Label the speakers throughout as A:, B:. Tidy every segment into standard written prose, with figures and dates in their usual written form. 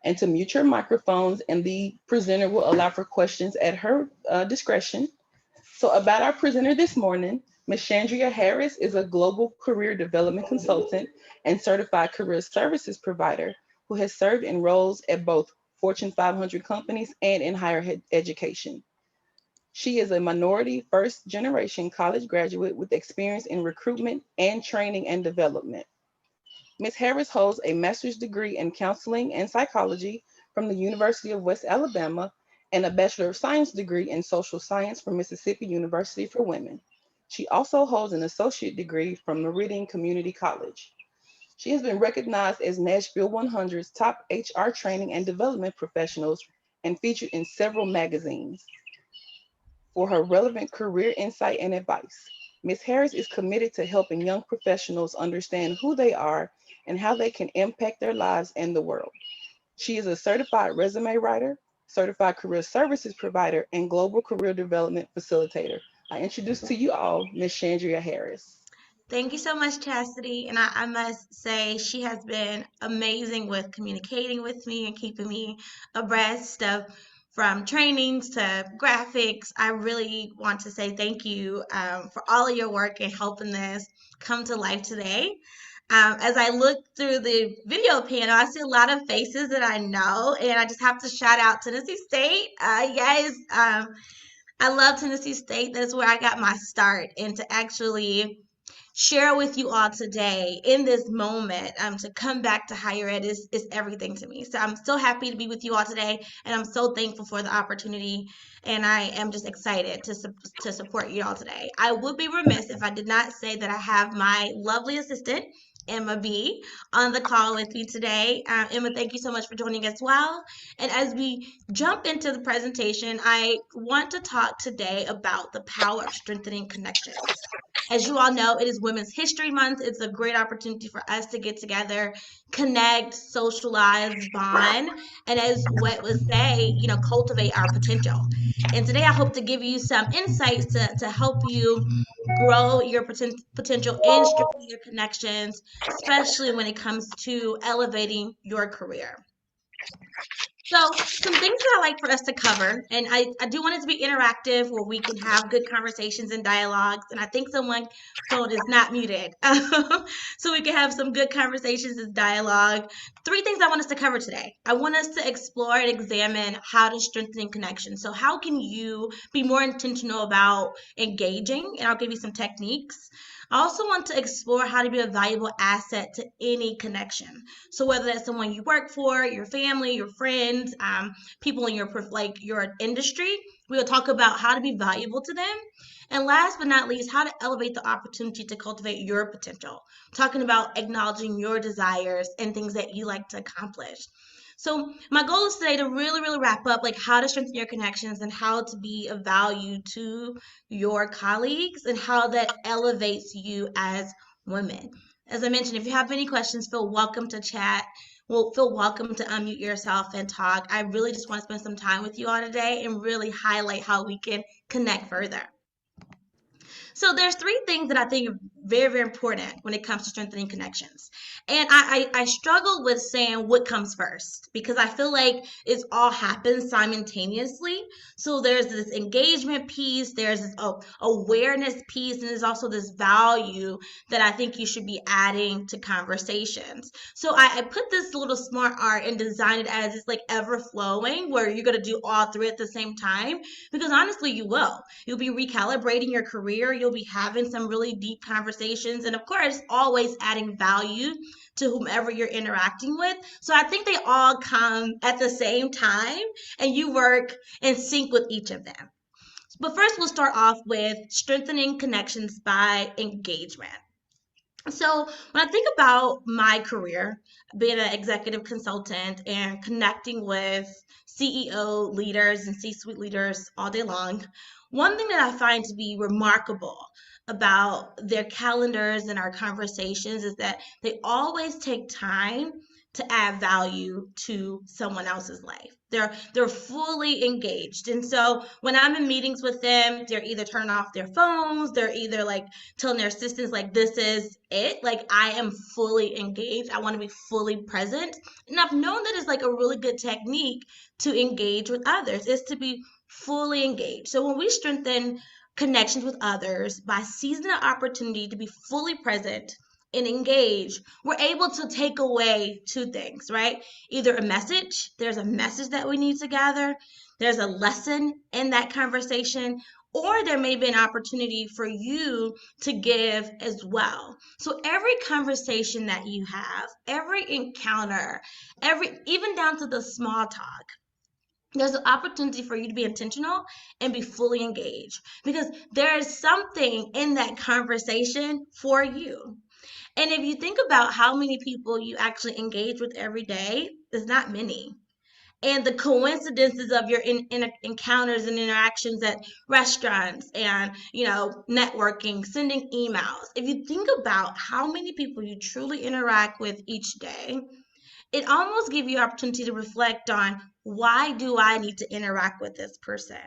A: and to mute your microphones, and the presenter will allow for questions at her discretion. So, about our presenter this morning, Ms. Chandria Harris is a global career development consultant and certified career services provider who has served in roles at both Fortune 500 companies and in higher education. She is a minority first generation college graduate with experience in recruitment and training and development. Ms. Harris holds a master's degree in counseling and psychology from the University of West Alabama and a Bachelor of Science degree in social science from Mississippi University for Women. She also holds an associate degree from Meridian Community College. She has been recognized as Nashville 100's top HR training and development professionals and featured in several magazines for her relevant career insight and advice. Ms. Harris is committed to helping young professionals understand who they are and how they can impact their lives and the world. She is a certified resume writer, certified career services provider, and global career development facilitator. I introduce to you all Ms. Chandria Harris.
B: Thank you so much, Chastity. And I must say, she has been amazing with communicating with me and keeping me abreast of from trainings to graphics. I really want to say thank you for all of your work in helping this come to life today. As I look through the video panel, I see a lot of faces that I know, and I just have to shout out Tennessee State. Yes, I love Tennessee State. That's where I got my start, and to actually share with you all today in this moment to come back to higher ed is everything to me. So I'm so happy to be with you all today, and I'm so thankful for the opportunity, and I am just excited to support you all today. I would be remiss if I did not say that I have my lovely assistant Emma B on the call with me today. Emma, thank you so much for joining as well. And as we jump into the presentation, I want to talk today about the power of strengthening connections. As you all know, it is Women's History Month. It's a great opportunity for us to get together, connect, socialize, bond, and as what was say, cultivate our potential. And today I hope to give you some insights to help you grow your potential and strengthen your connections, especially when it comes to elevating your career. So some things that I like for us to cover, and I do want it to be interactive where we can have good conversations and dialogues, and I think someone phone is not muted. So we can have some good conversations and dialogue. 3 things I want us to cover today. I want us to explore and examine how to strengthen connections. So how can you be more intentional about engaging, and I'll give you some techniques. I also want to explore how to be a valuable asset to any connection. So whether that's someone you work for, your family, your friends, people in your industry, we'll talk about how to be valuable to them. And last but not least, how to elevate the opportunity to cultivate your potential. Talking about acknowledging your desires and things that you like to accomplish. So my goal is today to really, really wrap up like how to strengthen your connections and how to be of value to your colleagues and how that elevates you as women. As I mentioned, if you have any questions, feel welcome to chat. Well, feel welcome to unmute yourself and talk. I really just want to spend some time with you all today and really highlight how we can connect further. So there's 3 things that I think are very, very important when it comes to strengthening connections. And I struggle with saying what comes first because I feel like it's all happens simultaneously. So there's this engagement piece, there's this awareness piece, and there's also this value that I think you should be adding to conversations. So I put this little smart art and designed it as it's like ever flowing where you're going to do all 3 at the same time because honestly you will. You'll be recalibrating your career. You'll be having some really deep conversations and of course always adding value to whomever you're interacting with. So I think they all come at the same time and you work in sync with each of them. But first we'll start off with strengthening connections by engagement. So when I think about my career, being an executive consultant and connecting with CEO leaders and C-suite leaders all day long, one thing that I find to be remarkable about their calendars and our conversations is that they always take time to add value to someone else's life. They're fully engaged. And so when I'm in meetings with them, they're either turning off their phones, they're either like telling their assistants like this is it. Like I am fully engaged. I want to be fully present. And I've known that is like a really good technique to engage with others, is to be fully engaged. So when we strengthen connections with others by seizing the opportunity to be fully present and engage, we're able to take away two things, right? Either a message, there's a message that we need to gather, there's a lesson in that conversation, or there may be an opportunity for you to give as well. So every conversation that you have, every encounter, even down to the small talk, there's an opportunity for you to be intentional and be fully engaged, because there is something in that conversation for you. And if you think about how many people you actually engage with every day, it's not many. And the coincidences of your encounters and interactions at restaurants and, networking, sending emails. If you think about how many people you truly interact with each day, it almost gives you opportunity to reflect on, why do I need to interact with this person?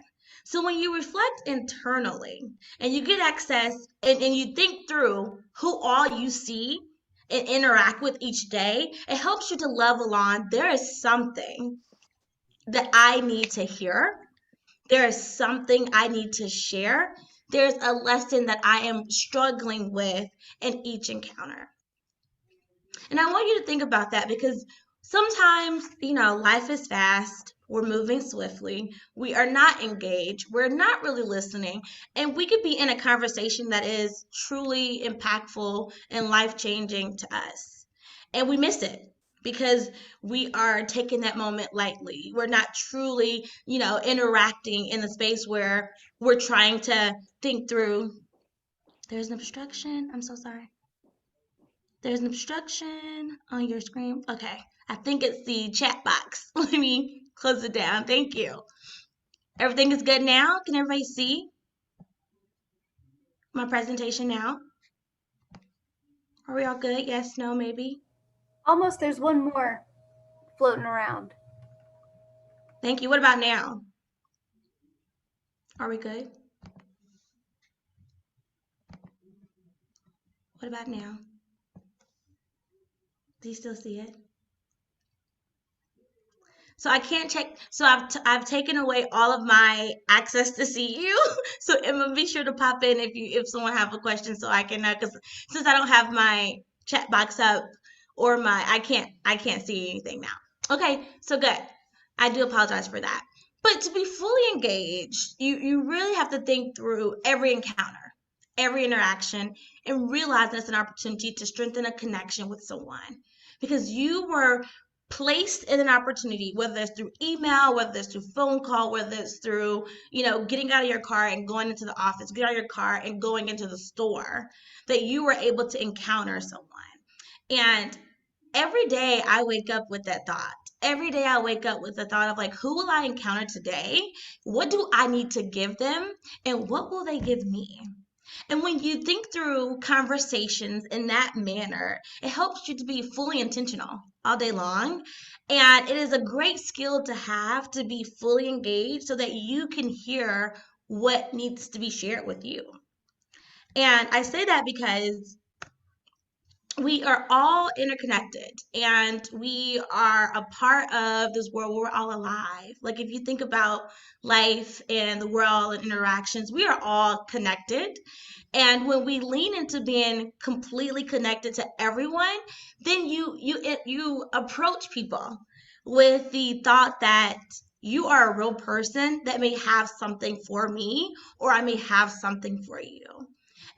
B: So when you reflect internally and you get access and you think through who all you see and interact with each day, it helps you to level on, there is something that I need to hear. There is something I need to share. There's a lesson that I am struggling with in each encounter. And I want you to think about that, because sometimes, life is fast. We're moving swiftly. We are not engaged. We're not really listening. And we could be in a conversation that is truly impactful and life-changing to us. And we miss it because we are taking that moment lightly. We're not truly, interacting in the space where we're trying to think through. There's an obstruction. I'm so sorry. There's an obstruction on your screen. Okay, I think it's the chat box. Let me close it down. Thank you. Everything is good now? Can everybody see my presentation now? Are we all good? Yes, no, maybe?
C: Almost. There's one more floating around.
B: Thank you. What about now? Are we good? What about now? Do you still see it? So I can't check. So I've taken away all of my access to see you. So Emma, be sure to pop in if someone have a question, so I can, because since I don't have my chat box up or I can't see anything now. Okay, so good. I do apologize for that. But to be fully engaged, you really have to think through every encounter, every interaction, and realize that's an opportunity to strengthen a connection with someone, because you were placed in an opportunity, whether it's through email, whether it's through phone call, whether it's through, getting out of your car and going into the office, get out of your car and going into the store, that you were able to encounter someone. And every day I wake up with that thought. Every day I wake up with the thought of like, who will I encounter today? What do I need to give them? And what will they give me? And when you think through conversations in that manner, it helps you to be fully intentional all day long. And it is a great skill to have, to be fully engaged so that you can hear what needs to be shared with you. And I say that because we are all interconnected and we are a part of this world where we're all alive. Like if you think about life and the world and interactions, we are all connected. And when we lean into being completely connected to everyone, then you approach people with the thought that you are a real person that may have something for me, or I may have something for you.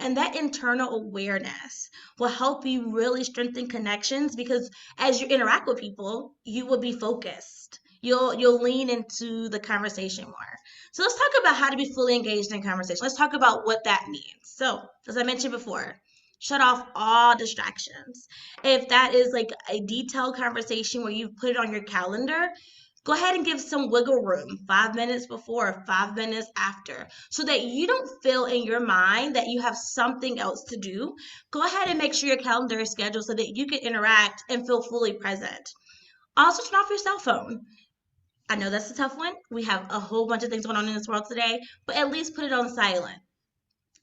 B: And that internal awareness will help you really strengthen connections, because as you interact with people, you will be focused. You'll lean into the conversation more. So let's talk about how to be fully engaged in conversation. Let's talk about what that means. So as I mentioned before, shut off all distractions. If that is like a detailed conversation where you've put it on your calendar, Go ahead and give some wiggle room, 5 minutes before, 5 minutes after, so that you don't feel in your mind that you have something else to do. Go ahead and make sure your calendar is scheduled so that you can interact and feel fully present. Also, turn off your cell phone. I know that's a tough one. We have a whole bunch of things going on in this world today, but at least put it on silent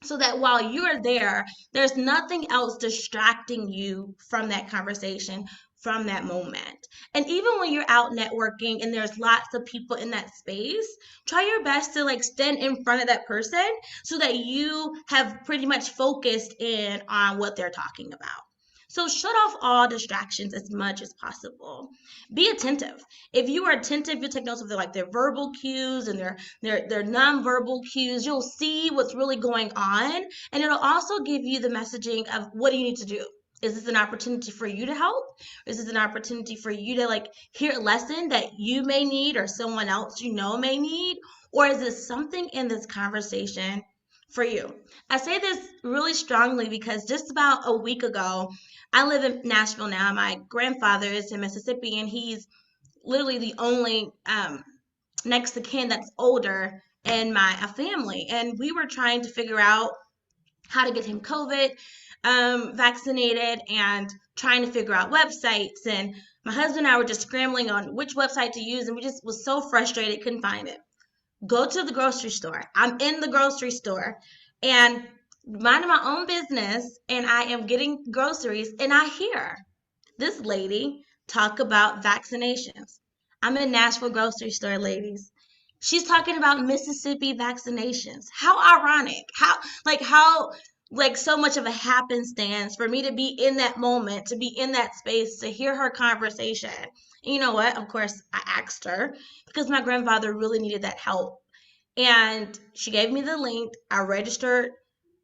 B: so that while you're there, there's nothing else distracting you from that conversation, from that moment. And even when you're out networking and there's lots of people in that space, try your best to like stand in front of that person so that you have pretty much focused in on what they're talking about. So shut off all distractions as much as possible. Be attentive. If you are attentive, you'll take notes of their verbal cues and their nonverbal cues. You'll see what's really going on, and it'll also give you the messaging of what do you need to do. Is this an opportunity for you to help? Is this an opportunity for you to like hear a lesson that you may need or someone else you know may need? Or is this something in this conversation for you? I say this really strongly because just about a week ago, I live in Nashville now. My grandfather is in Mississippi, and he's literally the only next to kin that's older in my family. And we were trying to figure out how to get him COVID vaccinated and trying to figure out websites. And my husband and I were just scrambling on which website to use, and we just was so frustrated, couldn't find it. Go to the grocery store. I'm in the grocery store and minding my own business, and I am getting groceries, and I hear this lady talk about vaccinations. I'm in Nashville grocery store, ladies. She's talking about Mississippi vaccinations. How ironic. How so much of a happenstance for me to be in that moment, to be in that space, to hear her conversation. And you know what? Of course, I asked her because my grandfather really needed that help. And she gave me the link. I registered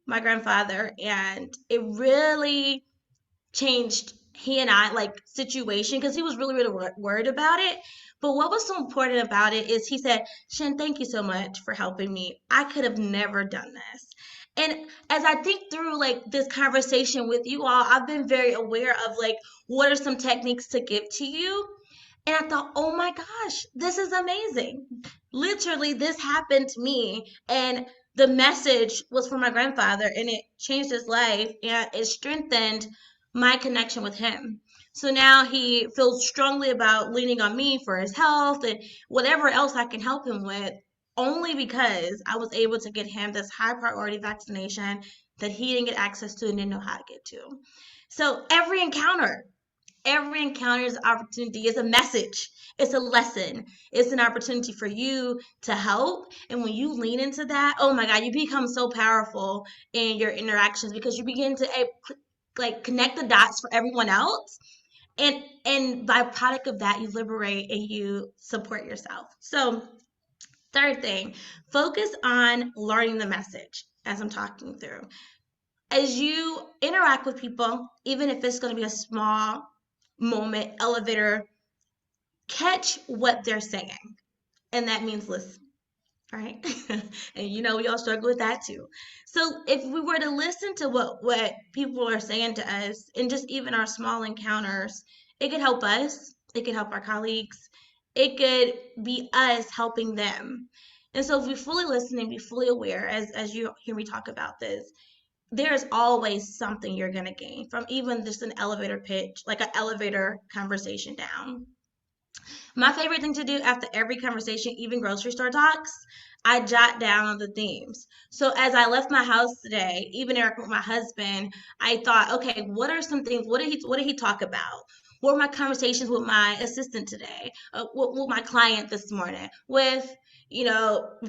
B: my grandfather, and it really changed he and I situation because he was really, really worried about it. But what was so important about it is he said, Shen, thank you so much for helping me. I could have never done this. And as I think through this conversation with you all, I've been very aware of what are some techniques to give to you. And I thought, oh my gosh, this is amazing. Literally, this happened to me. And the message was for my grandfather, and it changed his life, and it strengthened my connection with him. So now he feels strongly about leaning on me for his health and whatever else I can help him with, only because I was able to get him this high priority vaccination that he didn't get access to and didn't know how to get to. So every encounter is an opportunity. It's a message. It's a lesson. It's an opportunity for you to help. And when you lean into that, oh my God, you become so powerful in your interactions because you begin to connect the dots for everyone else. And byproduct of that, you liberate and you support yourself. So third thing, focus on learning the message as I'm talking through. As you interact with people, even if it's going to be a small moment, elevator, catch what they're saying. And that means listen, right? And we all struggle with that too. So if we were to listen to what people are saying to us in just even our small encounters, it could help us. It could help our colleagues. It could be us helping them. And so if we fully listen and be fully aware, as you hear me talk about this, there's always something you're going to gain from even just an elevator pitch, like an elevator conversation down. My favorite thing to do after every conversation, even grocery store talks, I jot down the themes. So as I left my house today, even Eric with my husband, I thought, okay, what are some things? What did he talk about? What were my conversations with my assistant today? With my client this morning? With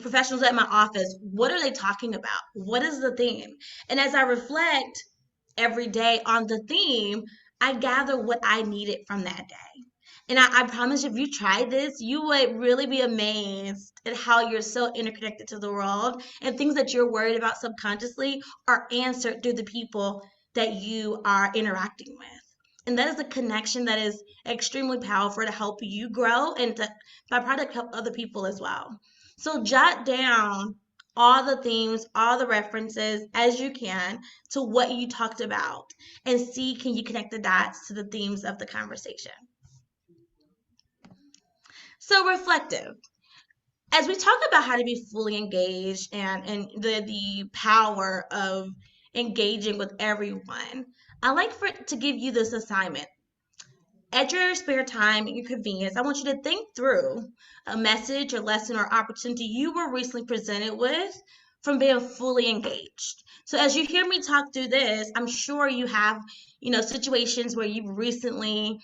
B: professionals at my office? What are they talking about? What is the theme? And as I reflect every day on the theme, I gather what I needed from that day. And I promise if you try this, you would really be amazed at how you're so interconnected to the world, and things that you're worried about subconsciously are answered through the people that you are interacting with. And that is a connection that is extremely powerful to help you grow and to byproduct help other people as well. So jot down all the themes, all the references as you can to what you talked about, and see, can you connect the dots to the themes of the conversation? So reflective. As we talk about how to be fully engaged and the power of engaging with everyone, I like to give you this assignment. At your spare time and your convenience, I want you to think through a message or lesson or opportunity you were recently presented with from being fully engaged. So as you hear me talk through this, I'm sure you have, situations where you recently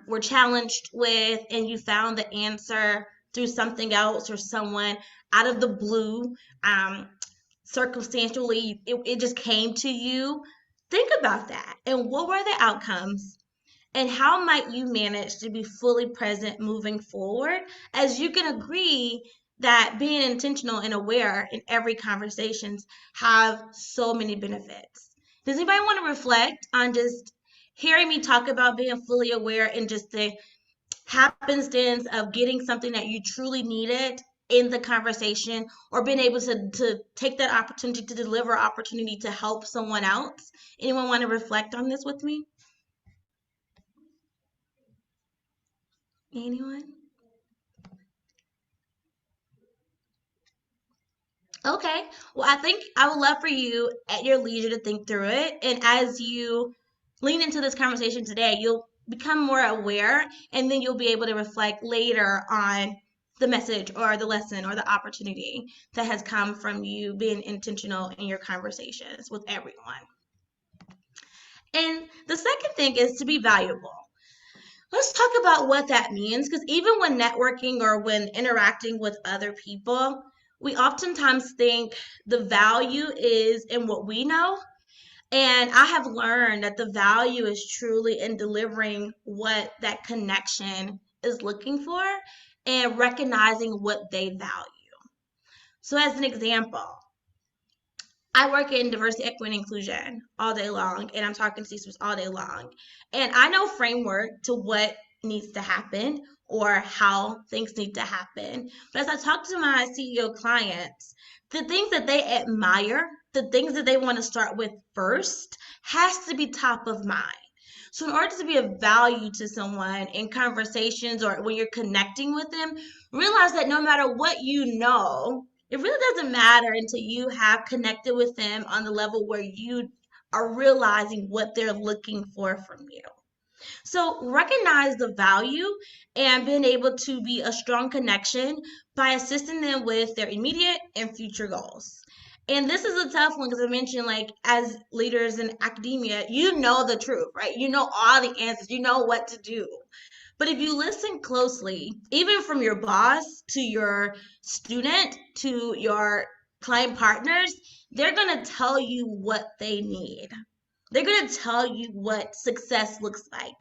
B: were challenged with and you found the answer through something else or someone out of the blue, circumstantially, it just came to you. Think about that. And what were the outcomes? And how might you manage to be fully present moving forward, as you can agree that being intentional and aware in every conversations have so many benefits. Does anybody want to reflect on just hearing me talk about being fully aware and just the happenstance of getting something that you truly needed in the conversation, or being able to take that opportunity to deliver opportunity to help someone else? Anyone want to reflect on this with me? Anyone? Okay. Well, I think I would love for you at your leisure to think through it. And as you lean into this conversation today, you'll become more aware, and then you'll be able to reflect later on the message or the lesson or the opportunity that has come from you being intentional in your conversations with everyone. And the second thing is to be valuable. Let's talk about what that means, because even when networking or when interacting with other people, we oftentimes think the value is in what we know. And I have learned that the value is truly in delivering what that connection is looking for and recognizing what they value. So as an example, I work in diversity, equity, and inclusion all day long, and I'm talking to C-suites all day long. And I know framework to what needs to happen or how things need to happen. But as I talk to my CEO clients, the things that they admire, the things that they want to start with first, has to be top of mind. So in order to be of value to someone in conversations or when you're connecting with them, realize that no matter what you know, it really doesn't matter until you have connected with them on the level where you are realizing what they're looking for from you. So recognize the value and being able to be a strong connection by assisting them with their immediate and future goals. And this is a tough one because I mentioned, like, as leaders in academia, you know the truth, right? You know all the answers, you know what to do. But if you listen closely, even from your boss to your student to your client partners, they're going to tell you what they need. They're going to tell you what success looks like.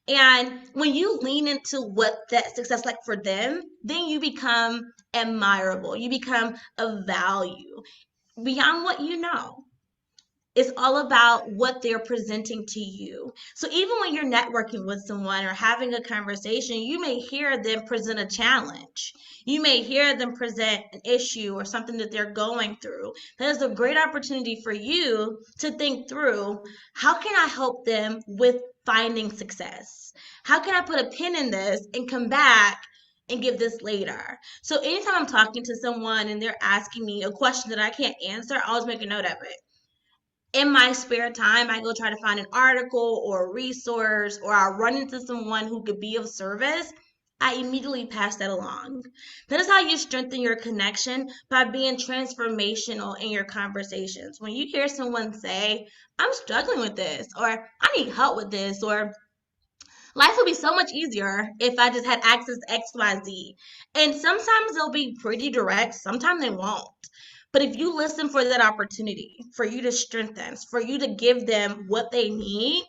B: And when you lean into what that success like for them, then you become admirable. You become of value beyond what you know. It's all about what they're presenting to you. So even when you're networking with someone or having a conversation, you may hear them present a challenge. You may hear them present an issue or something that they're going through. That is a great opportunity for you to think through, how can I help them with finding success? How can I put a pin in this and come back and give this later? So anytime I'm talking to someone and they're asking me a question that I can't answer, I always make a note of it. In my spare time, I go try to find an article or a resource, or I'll run into someone who could be of service. I immediately pass that along. That is how you strengthen your connection, by being transformational in your conversations. When you hear someone say, I'm struggling with this, or I need help with this, or life would be so much easier if I just had access to XYZ. And sometimes they'll be pretty direct, sometimes they won't. But if you listen for that opportunity, for you to strengthen, for you to give them what they need,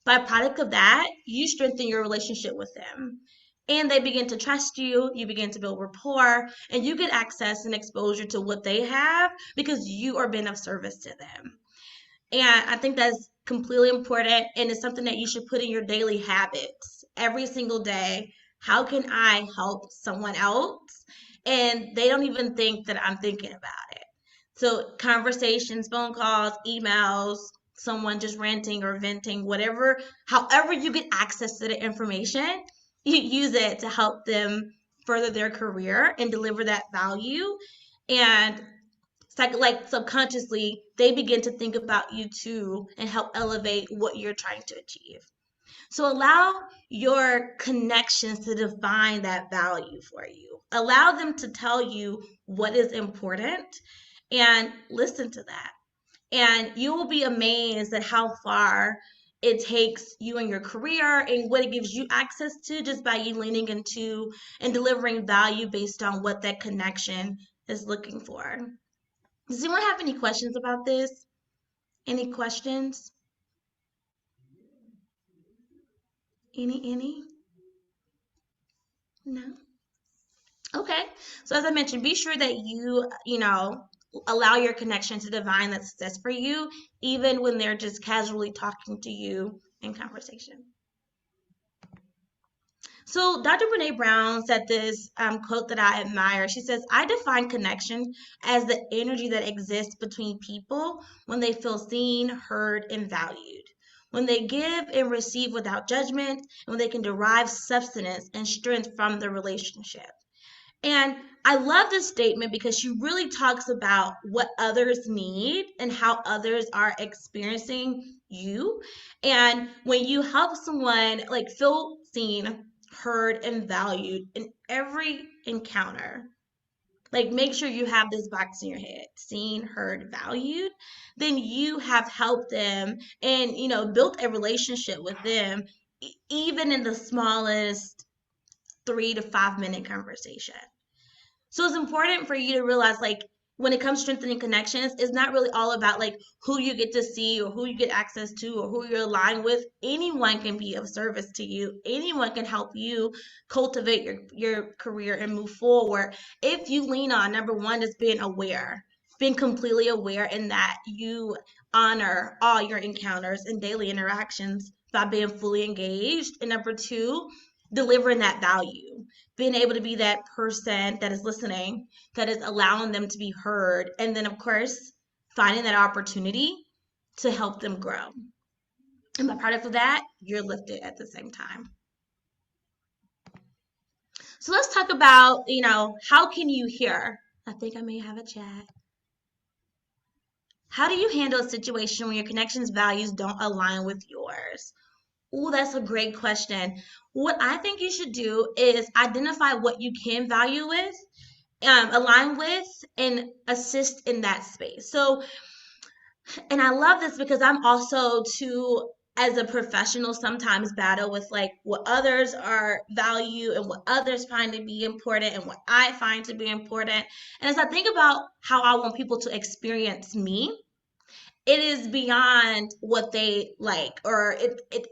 B: byproduct of that, you strengthen your relationship with them. And they begin to trust you, you begin to build rapport, and you get access and exposure to what they have because you are being of service to them. And I think that's completely important, and it's something that you should put in your daily habits every single day. How can I help someone else? And they don't even think that I'm thinking about it. So conversations, phone calls, emails, someone just ranting or venting, whatever, however you get access to the information, use it to help them further their career and deliver that value. And like subconsciously, they begin to think about you too and help elevate what you're trying to achieve. So allow your connections to define that value for you. Allow them to tell you what is important and listen to that. And you will be amazed at how far it takes you in your career and what it gives you access to just by you leaning into and delivering value based on what that connection is looking for. Does anyone have any questions about this? Any questions? Any? No? Okay. So as I mentioned, be sure that you allow your connection to divine that success for you, even when they're just casually talking to you in conversation. So Dr. Brene Brown said this quote that I admire. She says, I define connection as the energy that exists between people when they feel seen, heard, and valued. When they give and receive without judgment, and when they can derive substance and strength from the relationship. And I love this statement because she really talks about what others need and how others are experiencing you. And when you help someone like feel seen, heard, and valued in every encounter, like make sure you have this box in your head: seen, heard, valued, then you have helped them and built a relationship with them, even in the smallest 3 to 5 minute conversation. So it's important for you to realize, like, when it comes to strengthening connections, it's not really all about like who you get to see or who you get access to or who you're aligned with. Anyone can be of service to you. Anyone can help you cultivate your career and move forward if you lean on, number one, just being aware, being completely aware in that you honor all your encounters and daily interactions by being fully engaged. And number two, delivering that value, being able to be that person that is listening, that is allowing them to be heard, and then of course finding that opportunity to help them grow. And by product of that, you're lifted at the same time. So let's talk about, how can you hear? I think I may have a chat. How do you handle a situation when your connection's values don't align with yours? Oh, that's a great question. What I think you should do is identify what you can value with, align with, and assist in that space. So, and I love this because I'm also too, as a professional, sometimes battle with like what others are value and what others find to be important and what I find to be important. And as I think about how I want people to experience me, it is beyond what they like, or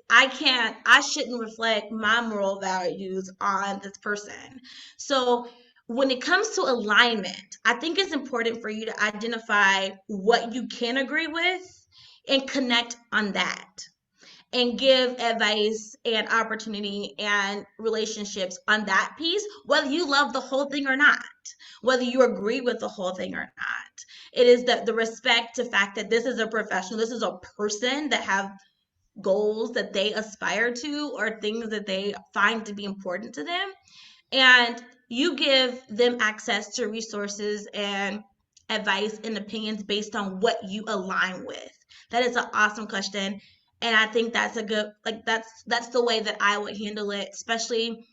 B: I shouldn't reflect my moral values on this person. So when it comes to alignment, I think it's important for you to identify what you can agree with and connect on that, and give advice and opportunity and relationships on that piece, whether you love the whole thing or not, whether you agree with the whole thing or not. It is the respect to fact that this is a professional, this is a person that have goals that they aspire to or things that they find to be important to them. And you give them access to resources and advice and opinions based on what you align with. That is an awesome question. And I think that's a good, like, that's the way that I would handle it, especially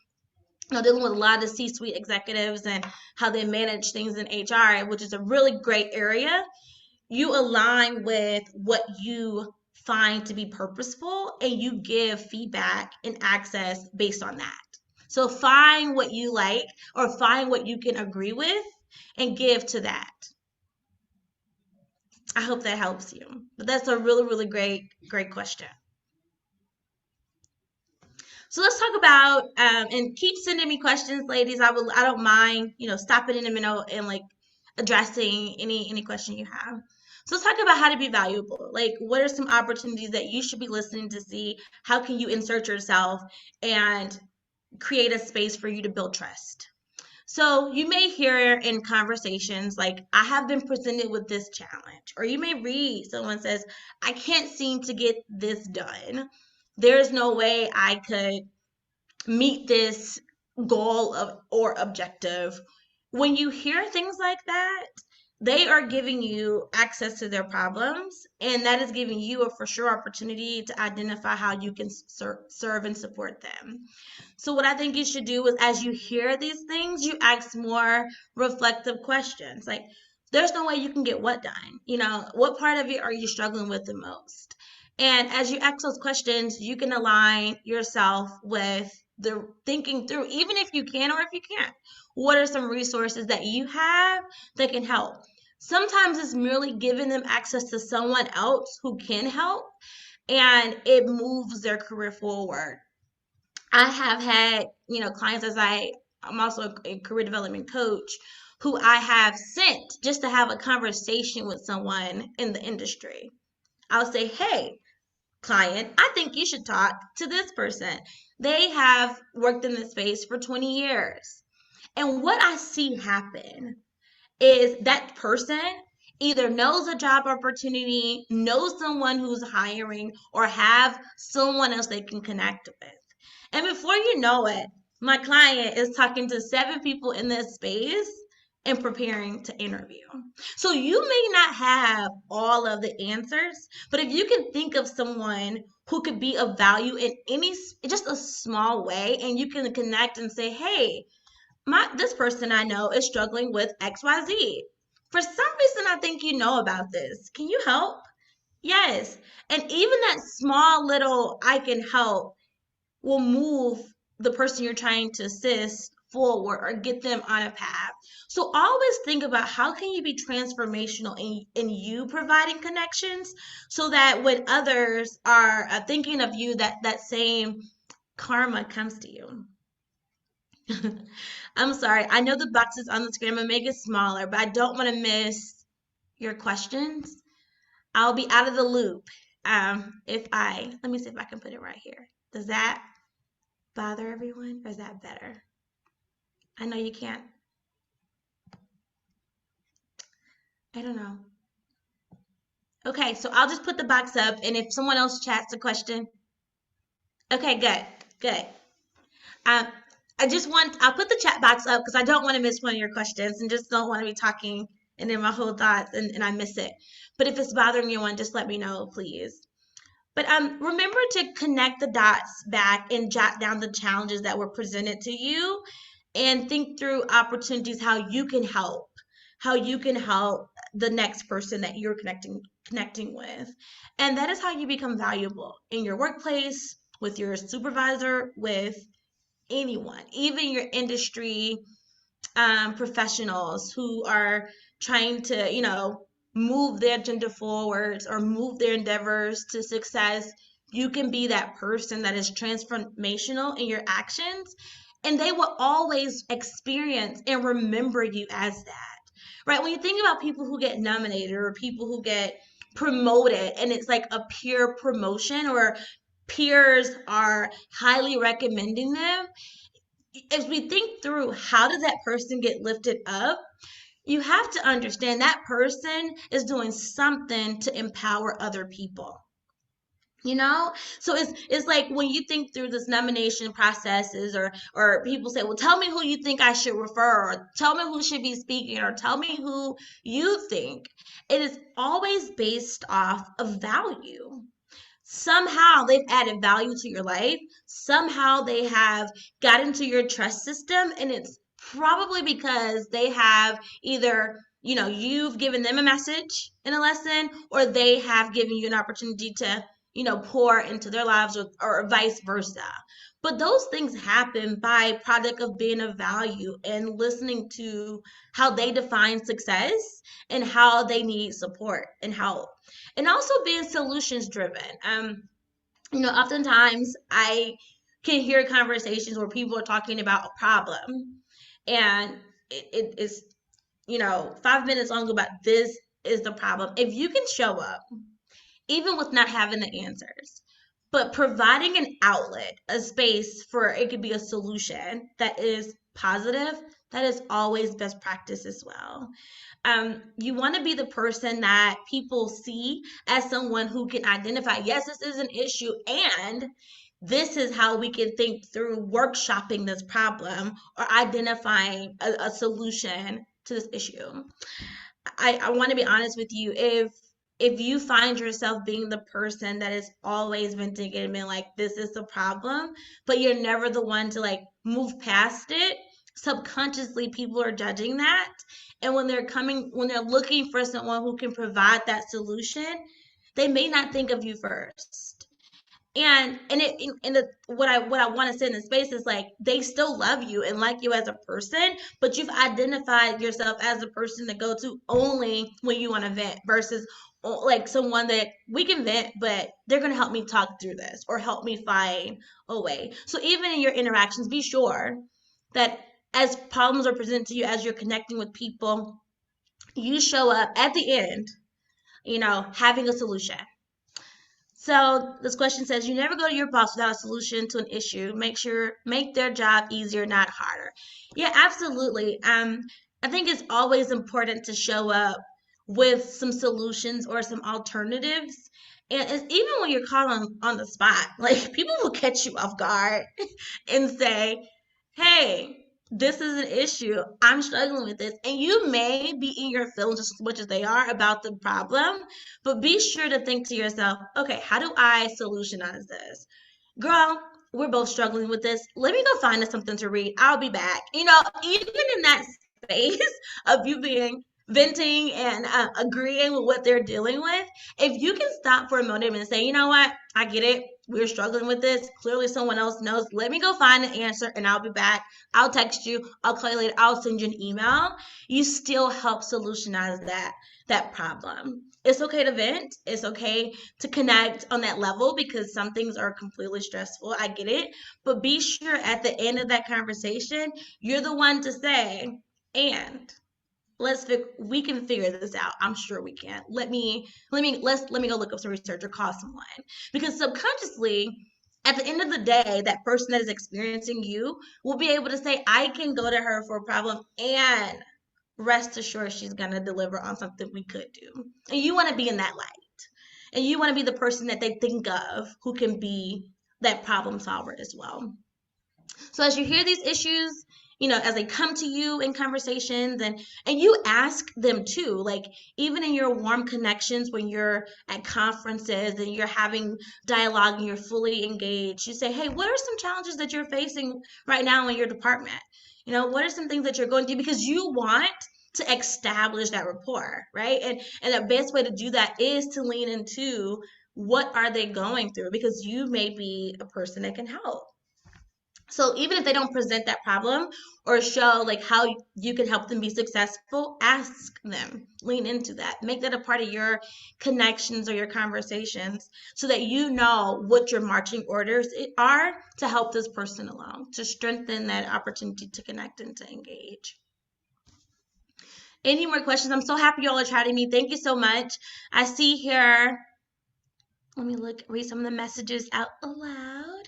B: dealing with a lot of C-suite executives and how they manage things in HR, which is a really great area. You align with what you find to be purposeful and you give feedback and access based on that. So find what you like or find what you can agree with and give to that. I hope that helps you. But that's a really, really great question. So let's talk about, and keep sending me questions, ladies. I don't mind, stopping in a minute and like addressing any question you have. So let's talk about how to be valuable. Like, what are some opportunities that you should be listening to see? How can you insert yourself and create a space for you to build trust? So you may hear in conversations like, I have been presented with this challenge, or you may read someone says, I can't seem to get this done. There's no way I could meet this goal or objective. When you hear things like that, they are giving you access to their problems, and that is giving you a for sure opportunity to identify how you can serve and support them. So what I think you should do is, as you hear these things, you ask more reflective questions. Like, there's no way you can get what done? What part of it are you struggling with the most? And as you ask those questions, you can align yourself with the thinking through, even if you can or if you can't, what are some resources that you have that can help? Sometimes it's merely giving them access to someone else who can help, and it moves their career forward. I have had, clients, I'm also a career development coach, who I have sent just to have a conversation with someone in the industry. I'll say, hey, client, I think you should talk to this person. They have worked in this space for 20 years. And what I see happen is that person either knows a job opportunity, knows someone who's hiring, or have someone else they can connect with. And before you know it, my client is talking to 7 people in this space and preparing to interview. So you may not have all of the answers, but if you can think of someone who could be of value in just a small way, and you can connect and say, hey, this person I know is struggling with XYZ. For some reason, I think you know about this. Can you help? Yes. And even that small little I can help will move the person you're trying to assist forward or get them on a path. So always think about how can you be transformational in you providing connections, so that when others are thinking of you, that same karma comes to you. I'm sorry. I know the box is on the screen. I'm going to make it smaller, but I don't want to miss your questions. I'll be out of the loop. Let me see if I can put it right here. Does that bother everyone, or is that better? I know you can't. I don't know. Okay, so I'll just put the box up, and if someone else chats a question. Okay, good. I'll put the chat box up because I don't want to miss one of your questions, and just don't want to be talking and in my whole thoughts and I miss it. But if it's bothering you, just let me know, please. But remember to connect the dots back and jot down the challenges that were presented to you, and think through opportunities, how you can help the next person that you're connecting with. And that is how you become valuable in your workplace, with your supervisor, with anyone, even your industry professionals who are trying to, move their agenda forwards or move their endeavors to success. You can be that person that is transformational in your actions, and they will always experience and remember you as that, right? When you think about people who get nominated or people who get promoted, and it's like a peer promotion, or peers are highly recommending them, as we think through how does that person get lifted up, you have to understand that person is doing something to empower other people. So it's like when you think through this nomination processes, or people say, well, tell me who you think I should refer, or tell me who should be speaking, or tell me who you think. It is always based off of value. Somehow they've added value to your life. Somehow they have got into your trust system, and it's probably because they have either, you've given them a message in a lesson, or they have given you an opportunity to, pour into their lives, or vice versa. But those things happen by product of being of value and listening to how they define success and how they need support and help. And also being solutions driven. Oftentimes I can hear conversations where people are talking about a problem, and it is, 5 minutes long about this is the problem. If you can show up, even with not having the answers, but providing an outlet, a space for it could be a solution that is positive, that is always best practice as well. You want to be the person that people see as someone who can identify, yes, this is an issue, and this is how we can think through workshopping this problem or identifying a solution to this issue. I want to be honest with you. If you find yourself being the person that has always been thinking and been like, this is the problem, but you're never the one to like move past it, subconsciously people are judging that. And when they're looking for someone who can provide that solution, they may not think of you first. What I want to say in the space is like they still love you and like you as a person, but you've identified yourself as a person to go to only when you want to vent versus like someone that we can vent, but they're going to help me talk through this or help me find a way. So even in your interactions, be sure that as problems are presented to you, as you're connecting with people, you show up at the end, having a solution. So this question says, you never go to your boss without a solution to an issue. Make their job easier, not harder. Yeah, absolutely. I think it's always important to show up with some solutions or some alternatives. And it's, even when you're caught on the spot, like people will catch you off guard and say, hey, this is an issue. I'm struggling with this. And you may be in your feelings just as much as they are about the problem, but be sure to think to yourself, okay, how do I solutionize this? Girl, we're both struggling with this. Let me go find us something to read. I'll be back. Even in that space of you being venting and agreeing with what they're dealing with, if you can stop for a moment and say, you know what, I get it. We're struggling with this. Clearly someone else knows. Let me go find an answer and I'll be back. I'll text you. I'll call you later. I'll send you an email. You still help solutionize that problem. It's okay to vent. It's okay to connect on that level because some things are completely stressful. I get it. But be sure at the end of that conversation, you're the one to say, and we can figure this out. I'm sure we can. Let me go look up some research or call someone. Because subconsciously, at the end of the day, that person that is experiencing you will be able to say, I can go to her for a problem and rest assured she's gonna deliver on something we could do. And you want to be in that light. And you want to be the person that they think of who can be that problem solver as well. So as you hear these issues, as they come to you in conversations and you ask them too, like even in your warm connections when you're at conferences and you're having dialogue and you're fully engaged, you say, hey, what are some challenges that you're facing right now in your department? What are some things that you're going through? Because you want to establish that rapport, right? And the best way to do that is to lean into what are they going through, because you may be a person that can help. So even if they don't present that problem or show like how you can help them be successful, ask them, lean into that, make that a part of your connections or your conversations so that you know what your marching orders are to help this person along, to strengthen that opportunity to connect and to engage. Any more questions? I'm so happy y'all are chatting me. Thank you so much. I see here, let me read some of the messages out loud.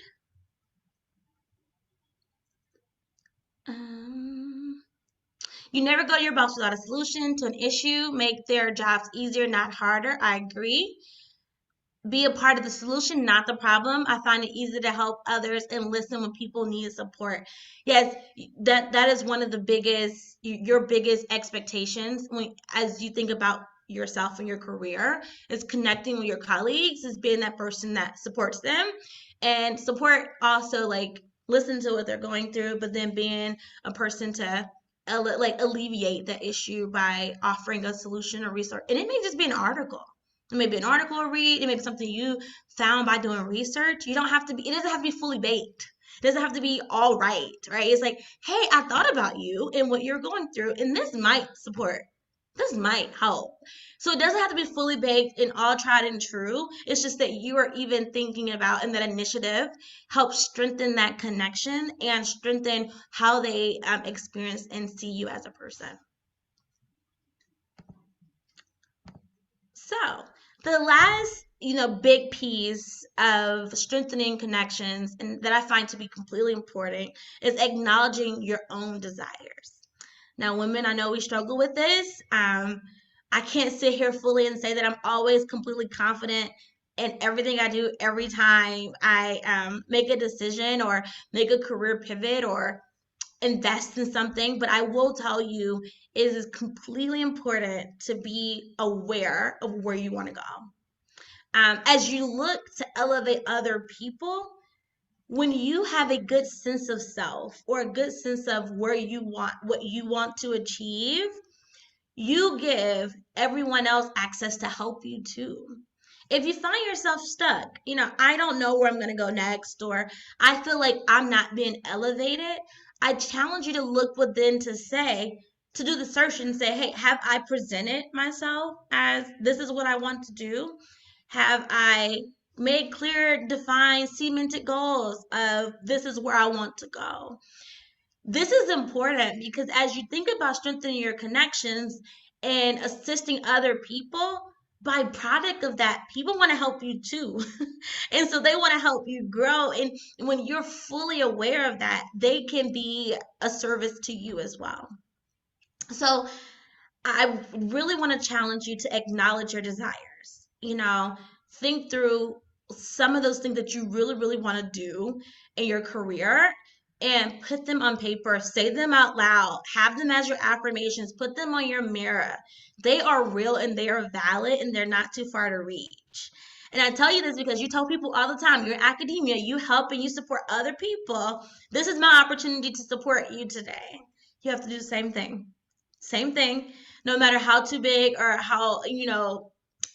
B: You never go to your boss without a solution to an issue. Make their jobs easier, not harder. I agree. Be a part of the solution, not the problem. I find it easy to help others and listen when people need support. Yes, that is one of your biggest expectations as you think about yourself and your career, is connecting with your colleagues, is being that person that supports them, and support also like listen to what they're going through, but then being a person to alleviate the issue by offering a solution or resource. And it may just be an article. It may be an article or read. It may be something you found by doing research. It doesn't have to be fully baked. It doesn't have to be all right? It's like, hey, I thought about you and what you're going through, and this might support. This might help. So it doesn't have to be fully baked and all tried and true. It's just that you are even thinking about, and that initiative helps strengthen that connection and strengthen how they experience and see you as a person. So the last, big piece of strengthening connections and that I find to be completely important is acknowledging your own desires. Now, women, I know we struggle with this. I can't sit here fully and say that I'm always completely confident in everything I do, every time I make a decision or make a career pivot or invest in something. But I will tell you, it is completely important to be aware of where you want to go. As you look to elevate other people, when you have a good sense of self or a good sense of where you want, what you want to achieve, you give everyone else access to help you too. If you find yourself stuck, I don't know where I'm going to go next, or I feel like I'm not being elevated, I challenge you to look within to do the search and say, hey, have I presented myself as this is what I want to do? Have I made clear, defined, cemented goals of this is where I want to go? This is important because as you think about strengthening your connections and assisting other people, byproduct of that, people want to help you too. And so they want to help you grow. And when you're fully aware of that, they can be a service to you as well. So I really want to challenge you to acknowledge your desires. Think through some of those things that you really, really want to do in your career and put them on paper, say them out loud, have them as your affirmations, put them on your mirror. They are real and they are valid and they're not too far to reach. And I tell you this because you tell people all the time, you're in academia, you help and you support other people. This is my opportunity to support you today. You have to do the same thing. Same thing, no matter how too big or how,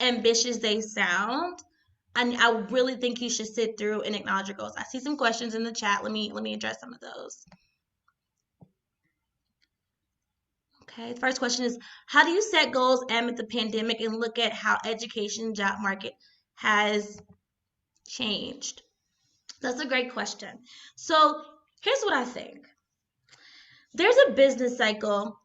B: ambitious they sound. And I really think you should sit through and acknowledge your goals. I see some questions in the chat. Let me address some of those. Okay, the first question is, how do you set goals amid the pandemic and look at how education job market has changed? That's a great question. So here's what I think. There's a business cycle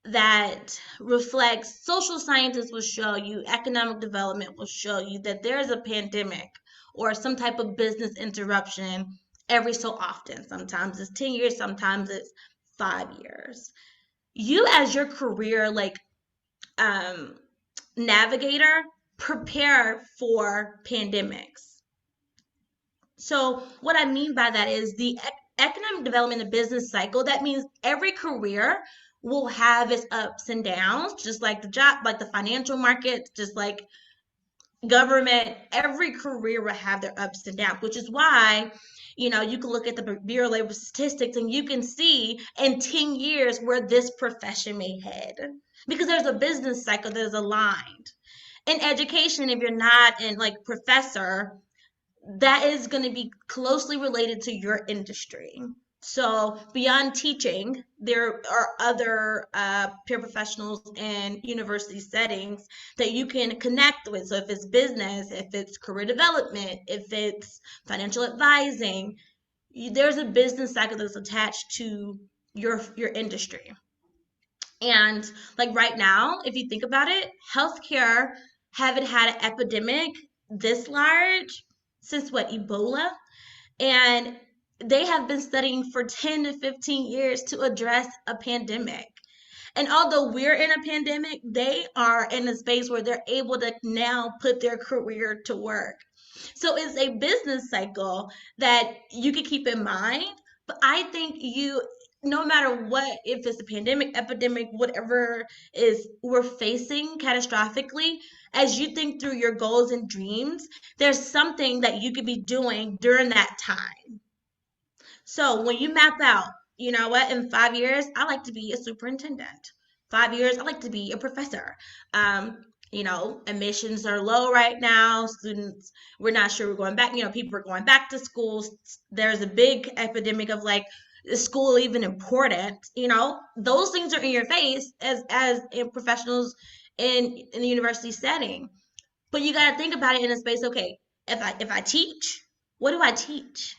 B: that reflects, social scientists will show you, economic development will show you that there's a pandemic or some type of business interruption every so often. Sometimes it's 10 years, sometimes it's 5 years. You as your career navigator, prepare for pandemics. So what I mean by that is the economic development and business cycle. That means every career will have its ups and downs, just like the financial markets, just like government. Every career will have their ups and downs, which is why, you can look at the Bureau of Labor Statistics and you can see in 10 years where this profession may head, because there's a business cycle that is aligned. In education, if you're not in professor, that is going to be closely related to your industry. So beyond teaching, there are other peer professionals in university settings that you can connect with. So if it's business, if it's career development, if it's financial advising, there's a business cycle that's attached to your industry. And right now, if you think about it, healthcare haven't had an epidemic this large since Ebola. And they have been studying for 10 to 15 years to address a pandemic. And although we're in a pandemic, they are in a space where they're able to now put their career to work. So it's a business cycle that you can keep in mind. But I think no matter what, if it's a pandemic, epidemic, whatever we're facing catastrophically, as you think through your goals and dreams, there's something that you could be doing during that time. So when you map out, in 5 years, I like to be a superintendent. 5 years, I like to be a professor. Admissions are low right now. Students, we're not sure we're going back. People are going back to schools. There's a big epidemic of is school even important? Those things are in your face as in professionals in the university setting. But you got to think about it in a space. Okay, if I teach, what do I teach?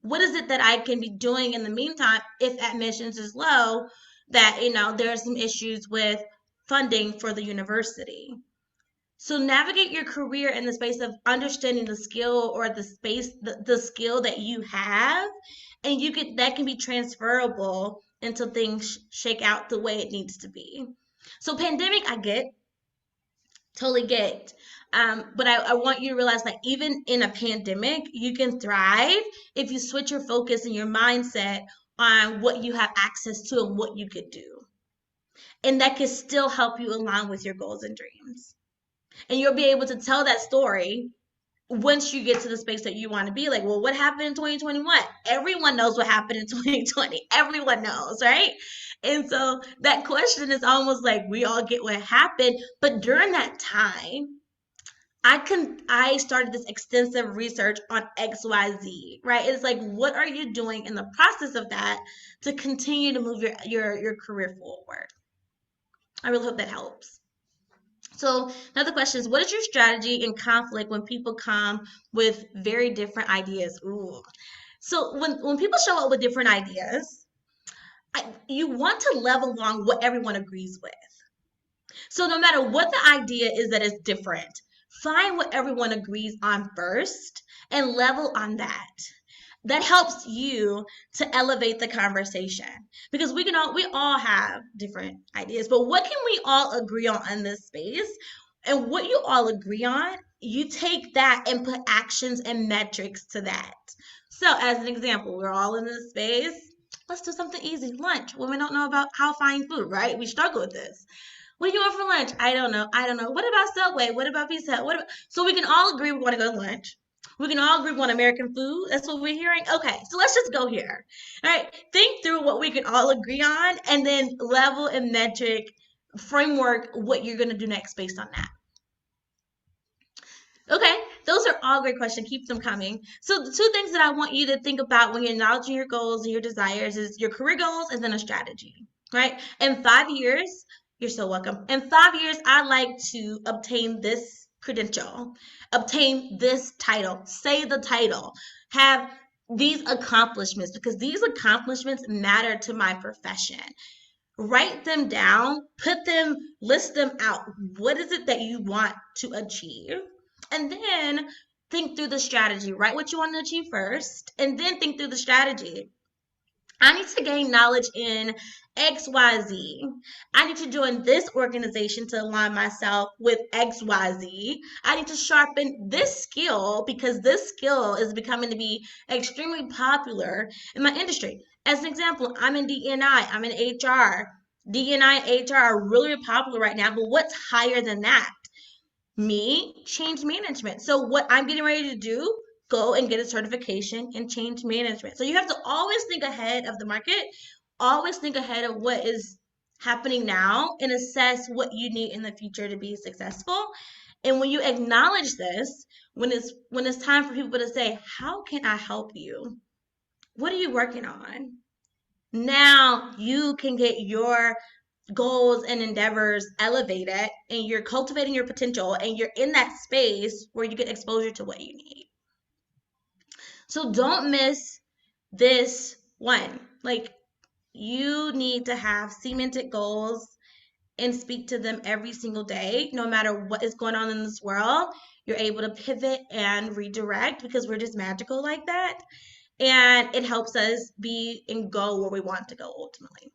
B: What is it that I can be doing in the meantime if admissions is low? That there are some issues with funding for the university. So navigate your career in the space of understanding the skill or the skill that you have, and that can be transferable until things shake out the way it needs to be. So pandemic, I get. Totally get. But I want you to realize that even in a pandemic, you can thrive if you switch your focus and your mindset on what you have access to and what you could do. And that can still help you align with your goals and dreams. And you'll be able to tell that story once you get to the space that you want to be. Like, well, what happened in 2021? Everyone knows what happened in 2020. Everyone knows, right? And so that question is almost like we all get what happened. But during that time, I started this extensive research on XYZ, right? It's like, what are you doing in the process of that to continue to move your career forward? I really hope that helps. So another question is, what is your strategy in conflict when people come with very different ideas? Ooh. So when people show up with different ideas, you want to level along what everyone agrees with. So no matter what the idea is that is different, find what everyone agrees on first and level on that. That helps you to elevate the conversation, because we all have different ideas, but what can we all agree on in this space? And what you all agree on, you take that and put actions and metrics to that. So as an example, we're all in this space. Let's do something easy. Lunch. When we don't know about how to find food, right? We struggle with this. What do you want for lunch? I don't know. What about Subway? What about Pizza Hut? So we can all agree we want to go to lunch. We can all agree we want American food. That's what we're hearing. Okay, so let's just go here. All right, think through what we can all agree on, and then level and metric framework what you're going to do next based on that. Okay, those are all great questions. Keep them coming. So the two things that I want you to think about when you're acknowledging your goals and your desires is your career goals and then a strategy, right? In 5 years, you're so welcome. In 5 years, I'd like to obtain this credential, obtain this title, say the title, have these accomplishments, because these accomplishments matter to my profession. Write them down, list them out. What is it that you want to achieve? And then think through the strategy. Write what you want to achieve first, and then think through the strategy. I need to gain knowledge in XYZ. I need to join this organization to align myself with XYZ. I need to sharpen this skill because this skill is becoming to be extremely popular in my industry. As an example, I'm in D&I, I'm in HR. D&I and HR are really popular right now, but what's higher than that? Change management. So what I'm getting ready to do, go and get a certification in change management. So you have to always think ahead of the market, always think ahead of what is happening now, and assess what you need in the future to be successful. And when you acknowledge this, when it's time for people to say, how can I help you? What are you working on? Now you can get your goals and endeavors elevated, and you're cultivating your potential, and you're in that space where you get exposure to what you need. So don't miss this one. Like, you need to have cemented goals and speak to them every single day. No matter what is going on in this world, you're able to pivot and redirect, because we're just magical like that. And it helps us be and go where we want to go ultimately.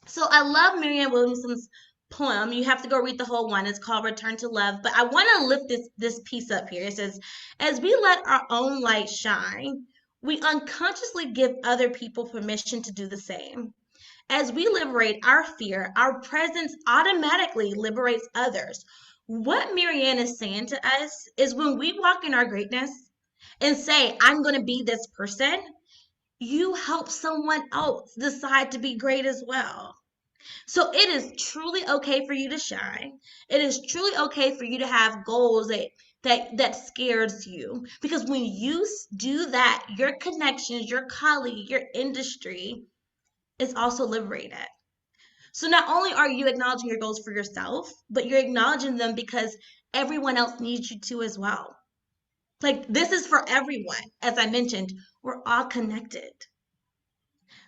B: So I love Marianne Williamson's poem. You have to go read the whole one. It's called Return to Love. But I want to lift this piece up here. It says, as we let our own light shine, we unconsciously give other people permission to do the same. As we liberate our fear, our presence automatically liberates others. What Marianne is saying to us is, when we walk in our greatness and say, I'm going to be this person, you help someone else decide to be great as well. So it is truly okay for you to shine. It is truly okay for you to have goals that scares you, because when you do that, your connections, your colleague, your industry is also liberated. So not only are you acknowledging your goals for yourself, but you're acknowledging them because everyone else needs you to as well. Like, this is for everyone. As I mentioned, we're all connected.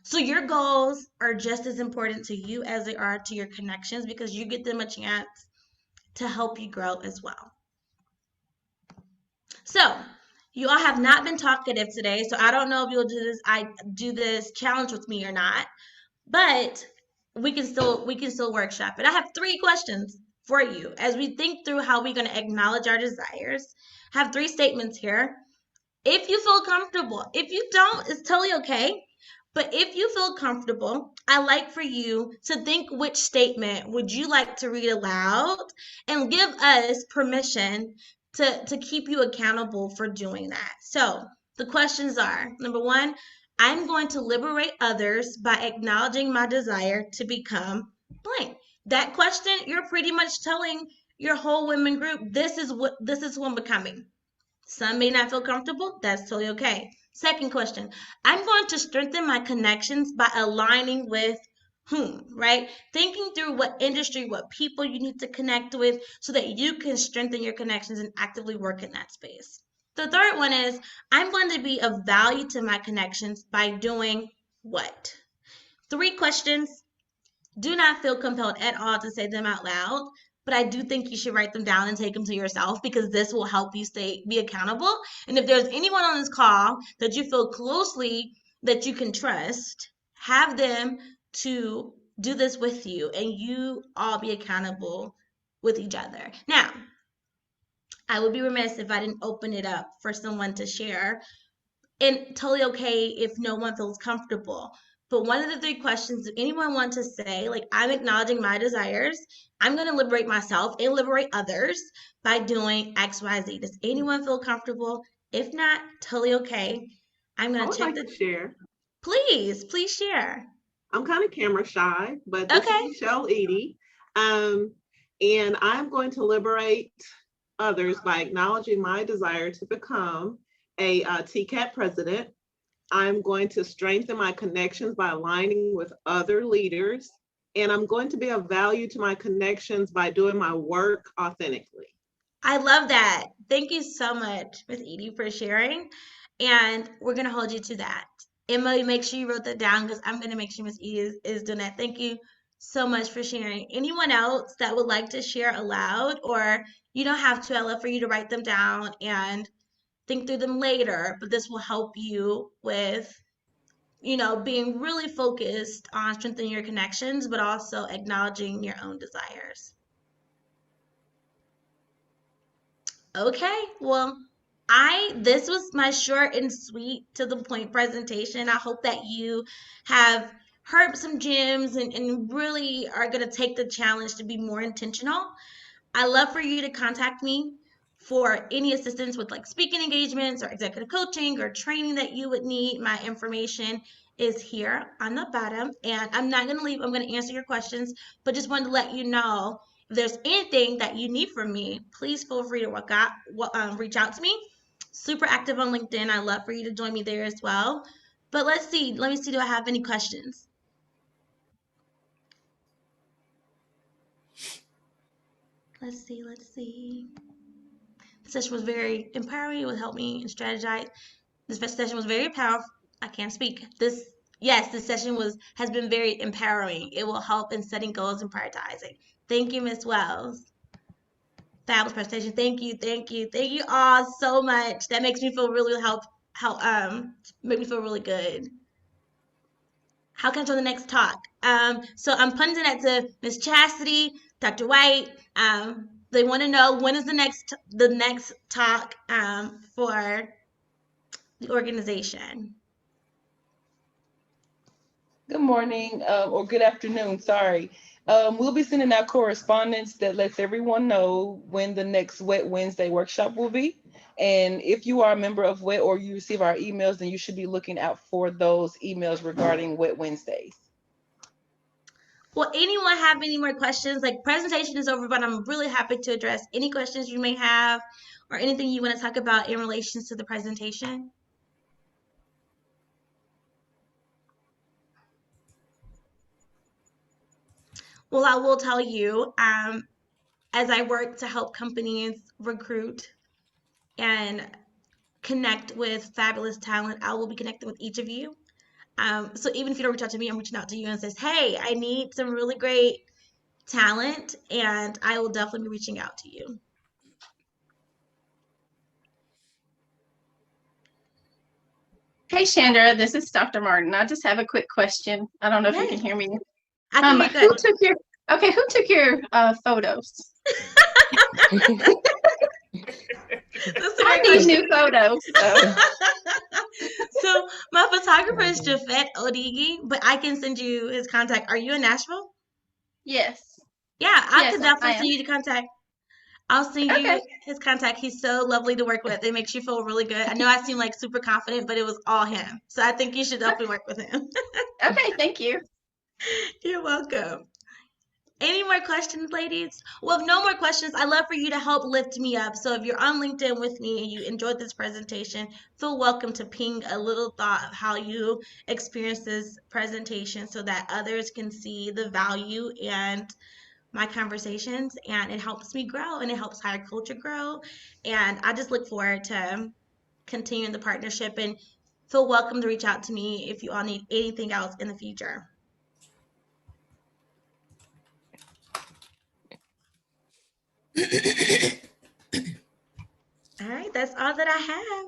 B: So your goals are just as important to you as they are to your connections, because you get them a chance to help you grow as well. So you all have not been talkative today, so I don't know if you'll do this challenge with me or not, but we can still workshop it. I have 3 questions for you as we think through how we're going to acknowledge our desires. I have 3 statements here. If you feel comfortable, if you don't, it's totally okay. But if you feel comfortable, I like for you to think which statement would you like to read aloud and give us permission to keep you accountable for doing that. So the questions are, number 1, I'm going to liberate others by acknowledging my desire to become blank. That question, you're pretty much telling your whole women group, this is who I'm becoming. Some may not feel comfortable. That's totally okay. Second question, I'm going to strengthen my connections by aligning with whom, right? Thinking through what industry, what people you need to connect with so that you can strengthen your connections and actively work in that space. The third one is, I'm going to be of value to my connections by doing what? 3 questions. Do not feel compelled at all to say them out loud, but I do think you should write them down and take them to yourself because this will help you be accountable. And if there's anyone on this call that you feel closely that you can trust, have them to do this with you and you all be accountable with each other. Now, I would be remiss if I didn't open it up for someone to share, and totally okay if no one feels comfortable. But one of the 3 questions, if anyone wants to say, like, I'm acknowledging my desires, I'm going to liberate myself and liberate others by doing X, Y, Z. Does anyone feel comfortable? If not, totally okay. I'm
D: I
B: going to
D: would
B: check
D: like to share.
B: Please share.
D: I'm kind of camera shy, but this
B: Okay.
D: is Michelle Edie. And I'm going to liberate others by acknowledging my desire to become a TCAT president. I'm going to strengthen my connections by aligning with other leaders. And I'm going to be of value to my connections by doing my work authentically.
B: I love that. Thank you so much, Ms. Edie, for sharing. And we're going to hold you to that. Emily, make sure you wrote that down because I'm going to make sure Ms. Edie is doing that. Thank you so much for sharing. Anyone else that would like to share aloud, or you don't have to, I love for you to write them down and think through them later, but this will help you with, being really focused on strengthening your connections, but also acknowledging your own desires. Okay, well, this was my short and sweet to the point presentation. I hope that you have heard some gems and really are going to take the challenge to be more intentional. I love for you to contact me for any assistance with like speaking engagements or executive coaching or training that you would need. My information is here on the bottom, and I'm not going to leave. I'm going to answer your questions, but just wanted to let you know if there's anything that you need from me, please feel free to reach out to me. Super active on LinkedIn. I love for you to join me there as well. But let's see. Let me see. Do I have any questions? Let's see. The session was very empowering. It would help me strategize. This session was very powerful. I can't speak. This session has been very empowering. It will help in setting goals and prioritizing. Thank you, Ms. Wells. Fabulous presentation. Thank you all so much. That makes me feel really make me feel really good. How can I join the next talk? So I'm punting that to Ms. Chastity, Dr. White. They want to know when is the next talk for the organization.
A: Good morning, or good afternoon, sorry. We'll be sending out correspondence that lets everyone know when the next Wet Wednesday workshop will be. And if you are a member of WET or you receive our emails, then you should be looking out for those emails regarding Wet Wednesdays.
B: Will anyone have any more questions? Like, presentation is over, but I'm really happy to address any questions you may have or anything you want to talk about in relation to the presentation. Well, I will tell you, as I work to help companies recruit and connect with fabulous talent, I will be connecting with each of you. So even if you don't reach out to me, I'm reaching out to you and says, hey, I need some really great talent, and I will definitely be reaching out to you.
E: Hey, Chandra, this is Dr. Martin. I just have a quick question. I don't know if you can hear me.
B: I can hear
E: Who
B: good.
E: took your photos?
B: That's a
E: I
B: great
E: need
B: question.
E: new photos. So.
B: So my photographer is Jafet Odigi, but I can send you his contact. Are you in Nashville?
E: Yes.
B: Yeah, I
E: Yes,
B: could
E: I
B: definitely
E: am.
B: send you the contact. I'll send
E: Okay.
B: you his contact. He's so lovely to work with. It makes you feel really good. I know I seem like super confident, but it was all him. So I think you should definitely work with him.
E: Okay, thank you.
B: You're welcome. Any more questions, ladies? Well, if no more questions, I'd love for you to help lift me up. So if you're on LinkedIn with me and you enjoyed this presentation, feel welcome to ping a little thought of how you experienced this presentation so that others can see the value and my conversations, and it helps me grow and it helps higher culture grow. And I just look forward to continuing the partnership, and feel welcome to reach out to me if you all need anything else in the future. All right, that's all that I have.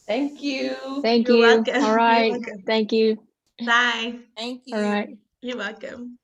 A: Thank you.
F: Thank
B: You're
F: you.
B: welcome.
F: All
B: You're
F: right.
B: welcome.
F: Thank you.
B: Bye.
G: Thank you.
F: All right.
B: You're welcome.